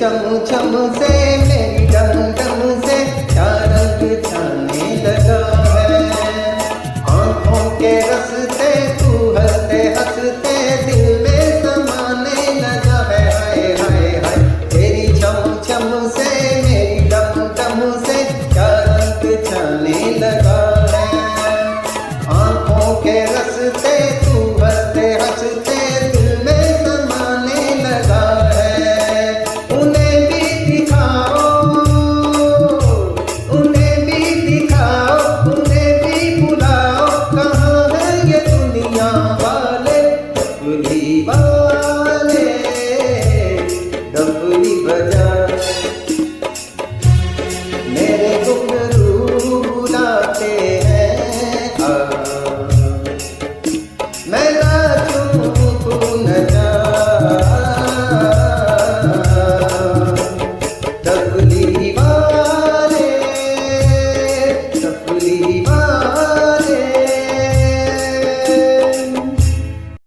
चम चम से मेरी डम डम से क्या रंग छाने लगा है। आँखों के रस्ते तू हंसते हंसते दिल में समाने लगा है। हाय हाय हाय तेरी चम चम से मेरी डम डम से क्या रंग छाने लगा है। आँखों के रस्ते तू हंसते हंसते दिल में समाने लगा है। उन्हें भी दिखाओ, उन्हें भी दिखाओ, उन्हें भी बुलाओ, कहाँ है ये दुनिया वाले भूली